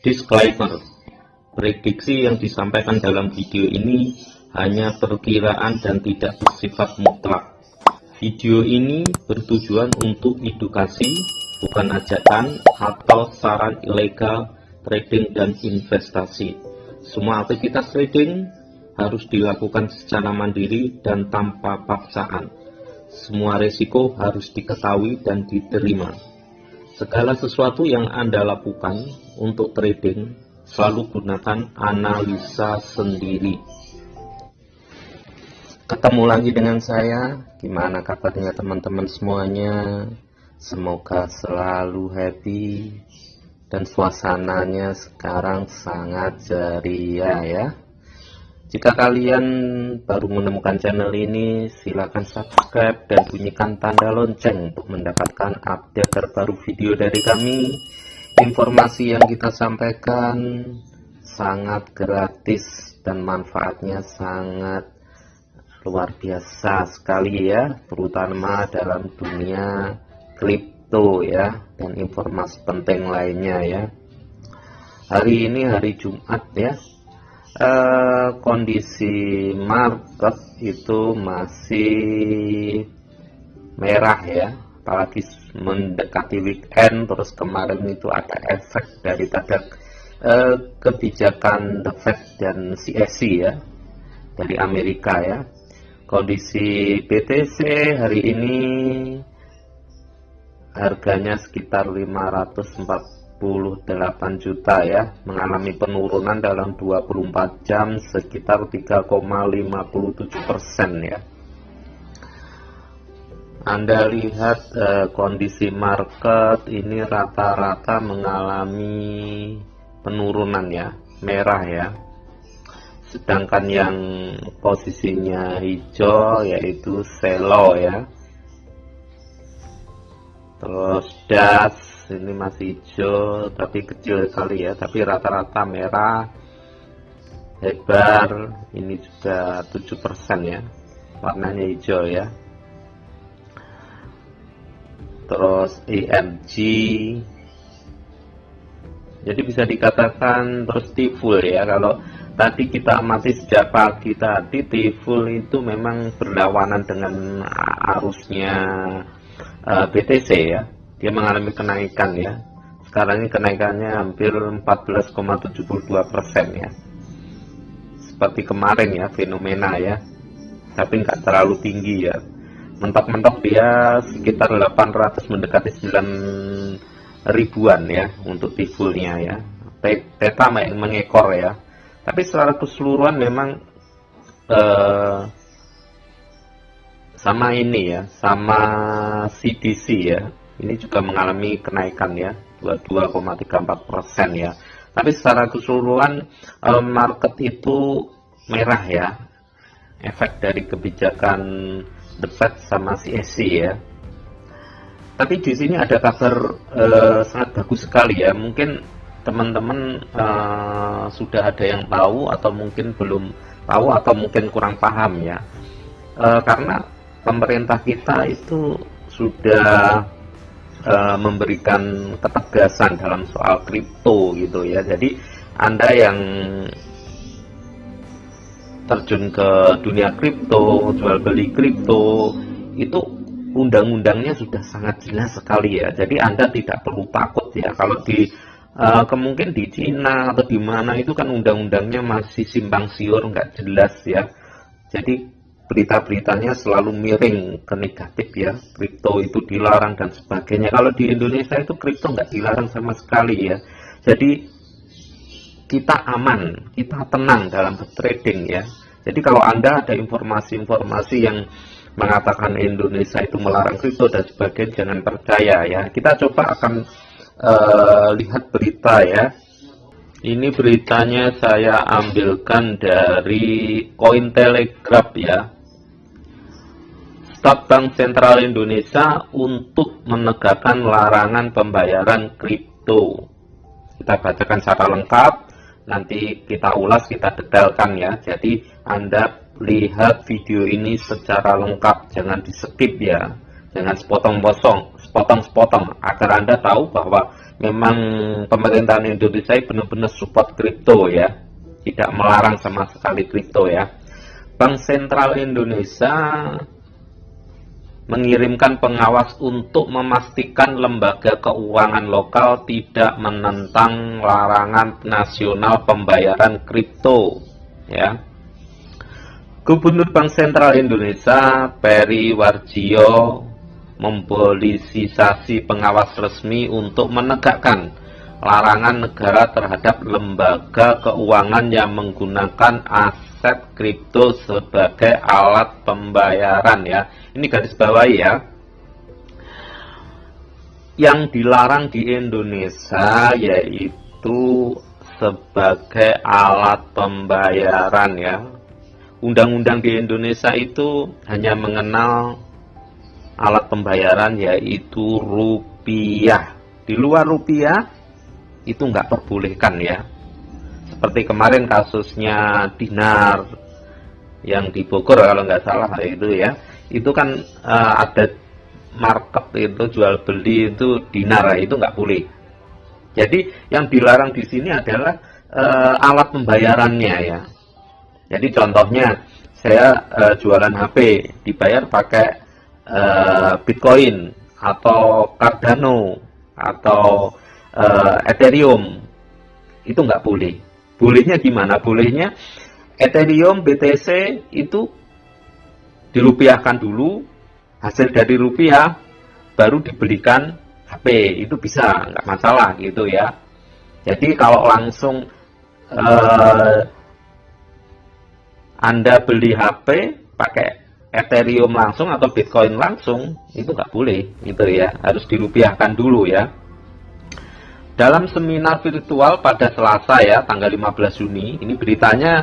Disclaimer: prediksi yang disampaikan dalam video ini hanya perkiraan dan tidak bersifat mutlak. Video ini bertujuan untuk edukasi, bukan ajakan atau saran ilegal trading dan investasi. Semua aktivitas trading harus dilakukan secara mandiri dan tanpa paksaan. Semua risiko harus diketahui dan diterima. Segala sesuatu yang Anda lakukan untuk trading selalu gunakan analisa sendiri. Ketemu lagi dengan saya. Gimana kabarnya teman-teman semuanya? Semoga selalu happy dan suasananya sekarang sangat ceria ya. Jika kalian baru menemukan channel ini, silakan subscribe dan bunyikan tanda lonceng untuk mendapatkan update terbaru video dari kami. Informasi yang kita sampaikan sangat gratis dan manfaatnya sangat luar biasa sekali ya, terutama dalam dunia kripto ya, dan informasi penting lainnya ya. Hari ini hari Jumat ya. Kondisi market itu masih merah ya, apalagi mendekati weekend. Terus kemarin itu ada efek daripada kebijakan The Fed dan CSC ya dari Amerika ya. Kondisi BTC hari ini harganya sekitar 548 juta ya, mengalami penurunan dalam 24 jam sekitar 3,57% ya. Anda lihat kondisi market ini rata-rata mengalami penurunan ya, merah ya. Sedangkan yang posisinya hijau yaitu selo ya. Terus DAX ini masih hijau tapi kecil sekali ya, tapi rata-rata merah. Hebar ini juga 7% ya, warnanya hijau ya. Terus EMG, jadi bisa dikatakan terus T-Full ya. Kalau tadi kita amati sejak pagi tadi, T-Full itu memang berlawanan dengan arusnya BTC ya. Dia mengalami kenaikan ya. Sekarang ini kenaikannya hampir 14,72% ya. Seperti kemarin ya, fenomena ya. Tapi nggak terlalu tinggi ya. Mentok-mentok dia sekitar 800 mendekati 9 ribuan ya untuk T-Full-nya ya. Theta mengekor ya. Tapi secara keseluruhan memang sama ini ya, sama CDC ya. Ini juga mengalami kenaikan ya, 22,34% ya. Tapi secara keseluruhan market itu merah ya. Efek dari kebijakan The Fed sama CSC ya. Tapi di sini ada kabar sangat bagus sekali ya. Mungkin teman-teman sudah ada yang tahu atau mungkin belum tahu atau mungkin kurang paham ya. Karena pemerintah kita itu sudah memberikan ketegasan dalam soal kripto gitu ya. Jadi Anda yang terjun ke dunia kripto, jual beli kripto, itu undang-undangnya sudah sangat jelas sekali ya. Jadi Anda tidak perlu takut ya. Kalau di kemungkinan di Cina atau di mana itu kan undang-undangnya masih simpang siur, nggak jelas ya. Jadi berita-beritanya selalu miring ke negatif ya, kripto itu dilarang dan sebagainya. Kalau di Indonesia itu kripto nggak dilarang sama sekali ya. Jadi kita aman, kita tenang dalam trading ya. Jadi kalau Anda ada informasi-informasi yang mengatakan Indonesia itu melarang kripto dan sebagainya, jangan percaya ya. Kita coba akan lihat berita ya. Ini beritanya saya ambilkan dari Cointelegraph ya. Staf Bank Sentral Indonesia untuk menegakkan larangan pembayaran kripto. Kita bacakan secara lengkap, nanti kita ulas, kita detailkan ya. Jadi Anda lihat video ini secara lengkap, jangan di skip ya. dengan sepotong-sepotong agar Anda tahu bahwa memang pemerintahan Indonesia benar-benar support kripto ya, tidak melarang sama sekali kripto ya. Bank Sentral Indonesia mengirimkan pengawas untuk memastikan lembaga keuangan lokal tidak menentang larangan nasional pembayaran kripto ya. Gubernur Bank Sentral Indonesia Peri Warjio mempolitisasi pengawas resmi untuk menegakkan larangan negara terhadap lembaga keuangan yang menggunakan aset kripto sebagai alat pembayaran ya. Ini garis bawahi ya. Yang dilarang di Indonesia yaitu sebagai alat pembayaran ya. Undang-undang di Indonesia itu hanya mengenal alat pembayaran yaitu rupiah. Di luar rupiah itu nggak perbolehkan ya. Seperti kemarin kasusnya dinar yang di Bogor kalau nggak salah itu ya. Itu kan ada market itu jual beli itu dinar, itu nggak boleh. Jadi yang dilarang di sini adalah alat pembayarannya ya. Jadi contohnya saya jualan HP dibayar pakai Bitcoin atau Cardano atau Ethereum, itu nggak boleh. Bolehnya gimana? Bolehnya Ethereum, BTC itu dirupiahkan dulu, hasil dari rupiah baru dibelikan HP, itu bisa, nggak masalah gitu ya. Jadi kalau langsung Anda beli HP pakai Ethereum langsung atau Bitcoin langsung, itu nggak boleh gitu ya, harus dirupiahkan dulu ya. Dalam seminar virtual pada Selasa ya, tanggal 15 Juni, ini beritanya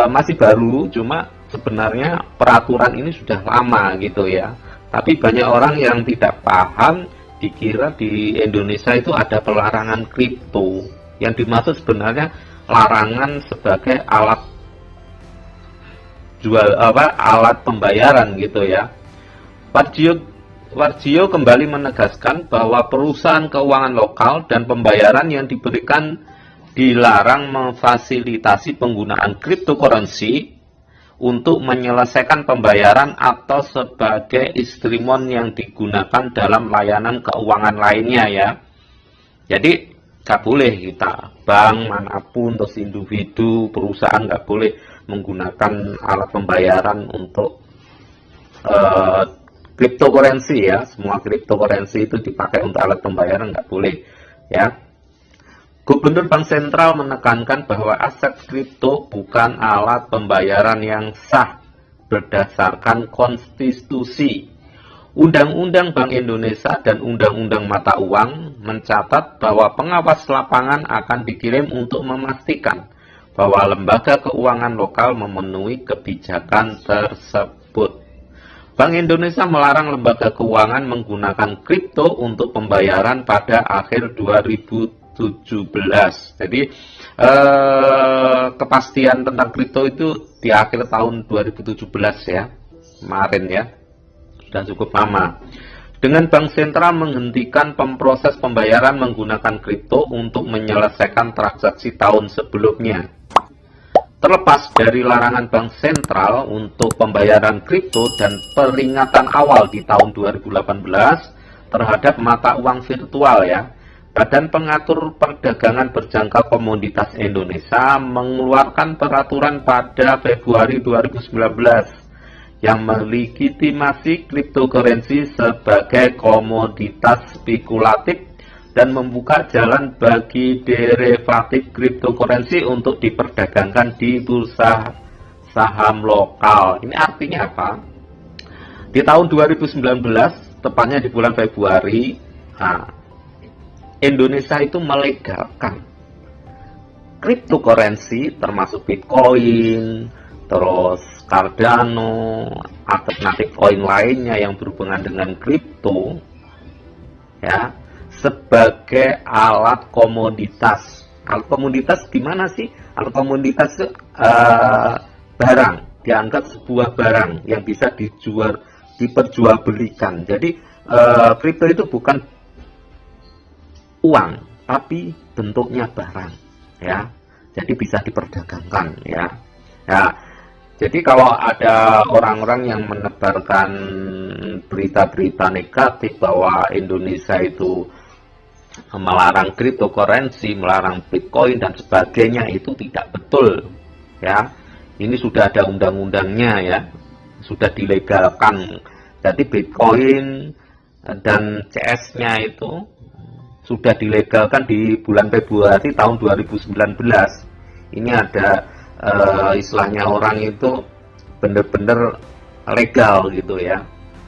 masih baru, cuma sebenarnya peraturan ini sudah lama gitu ya. Tapi banyak orang yang tidak paham, dikira di Indonesia itu ada pelarangan kripto. Yang dimaksud sebenarnya larangan sebagai alat alat pembayaran gitu ya. Warjio kembali menegaskan bahwa perusahaan keuangan lokal dan pembayaran yang diberikan dilarang memfasilitasi penggunaan cryptocurrency untuk menyelesaikan pembayaran atau sebagai instrumen yang digunakan dalam layanan keuangan lainnya ya. Jadi nggak boleh kita, bank manapun, terus individu, perusahaan nggak boleh menggunakan alat pembayaran untuk cryptocurrency ya. Semua cryptocurrency itu dipakai untuk alat pembayaran, nggak boleh ya. Gubernur Bank Sentral menekankan bahwa aset kripto bukan alat pembayaran yang sah berdasarkan konstitusi. Undang-Undang Bank Indonesia dan Undang-Undang Mata Uang mencatat bahwa pengawas lapangan akan dikirim untuk memastikan bahwa lembaga keuangan lokal memenuhi kebijakan tersebut. Bank Indonesia melarang lembaga keuangan menggunakan kripto untuk pembayaran pada akhir 2017. Jadi kepastian tentang kripto itu di akhir tahun 2017 ya, kemarin ya, sudah cukup lama. Dengan Bank Sentral menghentikan proses pembayaran menggunakan kripto untuk menyelesaikan transaksi tahun sebelumnya. Terlepas dari larangan Bank Sentral untuk pembayaran kripto dan peringatan awal di tahun 2018 terhadap mata uang virtual ya, Badan Pengatur Perdagangan Berjangka Komoditas Indonesia mengeluarkan peraturan pada Februari 2019 yang melegitimasi cryptocurrency sebagai komoditas spekulatif dan membuka jalan bagi derivatif cryptocurrency untuk diperdagangkan di bursa saham lokal. Ini artinya apa? Di tahun 2019, tepatnya di bulan Februari, Indonesia itu melegalkan cryptocurrency termasuk Bitcoin, terus Cardano, alternatif koin lainnya yang berhubungan dengan kripto ya, sebagai alat komoditas. Alat komoditas gimana sih? Alat komoditas itu barang, dianggap sebuah barang yang bisa diperjualbelikan. Jadi kripto itu bukan uang, tapi bentuknya barang, ya. Jadi bisa diperdagangkan, ya. Ya. Jadi kalau ada orang-orang yang menebarkan berita-berita negatif bahwa Indonesia itu melarang cryptocurrency, melarang Bitcoin dan sebagainya, itu tidak betul, ya. Ini sudah ada undang-undangnya, ya, sudah dilegalkan. Jadi Bitcoin dan CS-nya itu sudah dilegalkan di bulan Februari tahun 2019. Ini ada istilahnya orang itu benar-benar legal gitu ya,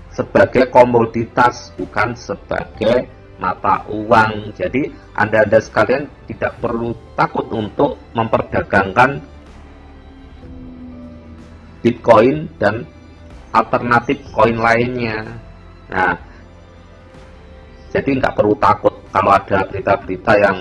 sebagai komoditas, bukan sebagai mata uang. Jadi anda sekalian tidak perlu takut untuk memperdagangkan Bitcoin dan alternatif koin lainnya. Nah, jadi nggak perlu takut kalau ada berita-berita yang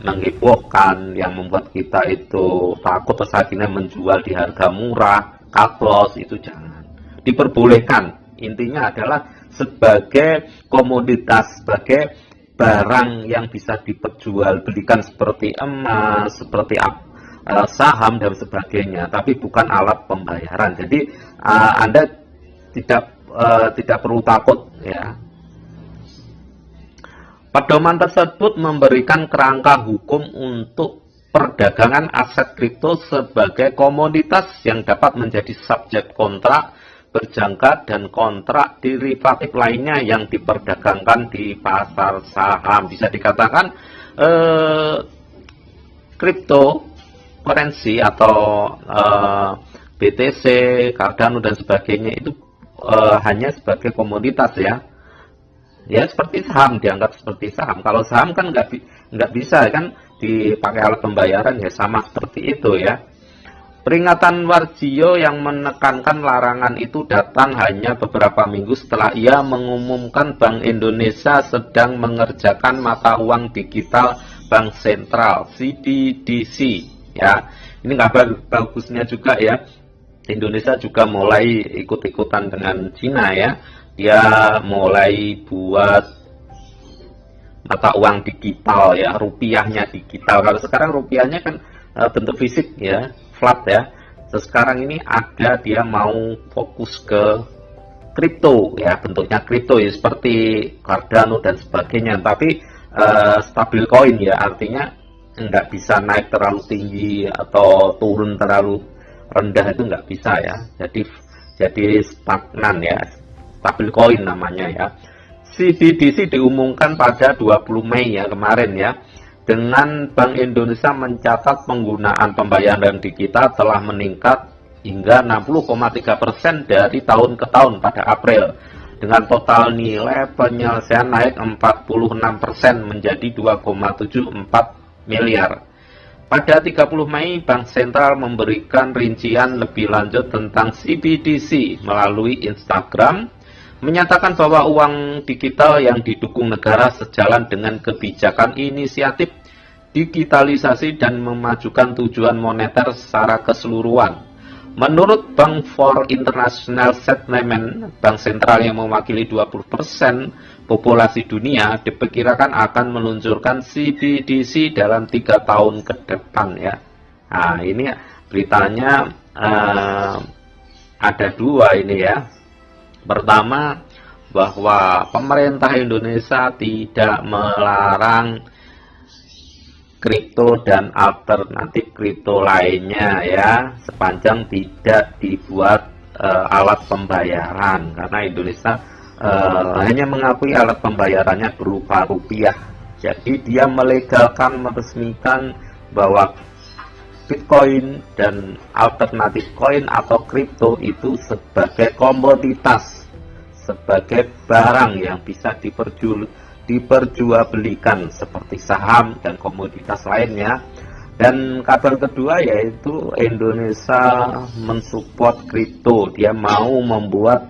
menghebohkan, yang membuat kita itu takut terus akhirnya menjual di harga murah, cut loss. Itu jangan, diperbolehkan. Intinya adalah sebagai komoditas, sebagai barang yang bisa diperjualbelikan seperti emas, seperti saham dan sebagainya, tapi bukan alat pembayaran. Jadi Anda tidak perlu takut, ya. Pedoman tersebut memberikan kerangka hukum untuk perdagangan aset kripto sebagai komoditas yang dapat menjadi subjek kontrak, berjangka, dan kontrak derivatif lainnya yang diperdagangkan di pasar saham. Bisa dikatakan cryptocurrency atau BTC, Cardano dan sebagainya itu hanya sebagai komoditas, ya. Ya seperti saham, dianggap seperti saham. Kalau saham kan nggak bisa kan dipakai alat pembayaran, ya sama seperti itu, ya. Peringatan Warjio yang menekankan larangan itu datang hanya beberapa minggu setelah ia mengumumkan Bank Indonesia sedang mengerjakan mata uang digital Bank Sentral (CBDC). Ya, ini kabar bagusnya juga, ya. Indonesia juga mulai ikut-ikutan dengan Cina, ya. Dia mulai buat mata uang digital, ya, rupiahnya digital. Kalau sekarang rupiahnya kan bentuk fisik, ya, flat, ya. Sekarang ini ada dia mau fokus ke kripto, ya, bentuknya kripto, ya, seperti Cardano dan sebagainya. Tapi stabil coin, ya, artinya nggak bisa naik terlalu tinggi atau turun terlalu rendah, itu nggak bisa, ya. Jadi stagnan, ya. Stabil coin namanya, ya. CBDC diumumkan pada 20 Mei ya kemarin, ya. Dengan Bank Indonesia mencatat penggunaan pembayaran digital telah meningkat hingga 60,3% dari tahun ke tahun pada April. Dengan total nilai penyelesaian naik 46% menjadi 2,74 miliar. Pada 30 Mei, Bank Sentral memberikan rincian lebih lanjut tentang CBDC melalui Instagram, menyatakan bahwa uang digital yang didukung negara sejalan dengan kebijakan inisiatif digitalisasi dan memajukan tujuan moneter secara keseluruhan. Menurut Bank for International Settlement, bank sentral yang mewakili 20% populasi dunia diperkirakan akan meluncurkan CBDC dalam 3 tahun ke depan, ya. Nah, ini beritanya ada dua ini, ya. Pertama, bahwa pemerintah Indonesia tidak melarang kripto dan alternatif kripto lainnya, ya, sepanjang tidak dibuat alat pembayaran, karena Indonesia hanya mengakui alat pembayarannya berupa rupiah. Jadi dia melegalkan, meresmikan bahwa Bitcoin dan alternatif koin atau kripto itu sebagai komoditas, sebagai barang yang bisa diperjualbelikan seperti saham dan komoditas lainnya. Dan kabar kedua yaitu Indonesia mensupport kripto. Dia mau membuat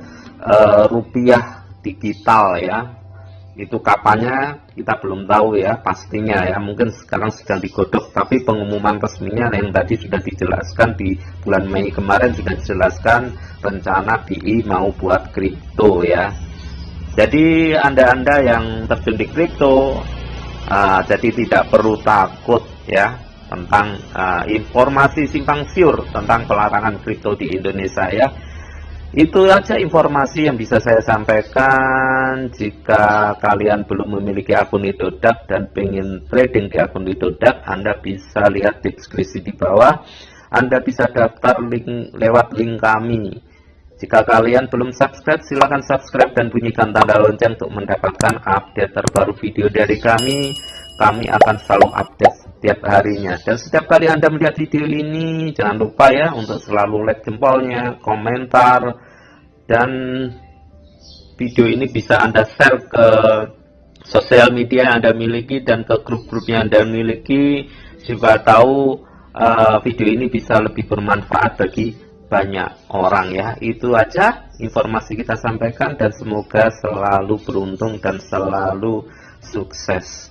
rupiah digital, ya. Itu kapannya kita belum tahu ya pastinya ya, mungkin sekarang sedang digodok, tapi pengumuman resminya yang tadi sudah dijelaskan di bulan Mei kemarin, sudah dijelaskan rencana BI mau buat kripto ya. Jadi Anda-Anda yang terjun di kripto, jadi tidak perlu takut ya tentang informasi simpang siur tentang pelarangan kripto di Indonesia ya. Itu aja informasi yang bisa saya sampaikan. Jika kalian belum memiliki akun Lidodax dan pengen trading di akun Lidodax, Anda bisa lihat deskripsi di bawah. Anda bisa daftar lewat link kami. Jika kalian belum subscribe, silahkan subscribe dan bunyikan tanda lonceng untuk mendapatkan update terbaru video dari kami. Kami akan selalu update setiap harinya. Dan setiap kali Anda melihat video ini, jangan lupa ya untuk selalu like jempolnya, komentar, dan video ini bisa Anda share ke sosial media yang Anda miliki dan ke grup-grup yang Anda miliki. Siapa tahu video ini bisa lebih bermanfaat bagi banyak orang ya. Itu aja informasi kita sampaikan, dan semoga selalu beruntung dan selalu sukses.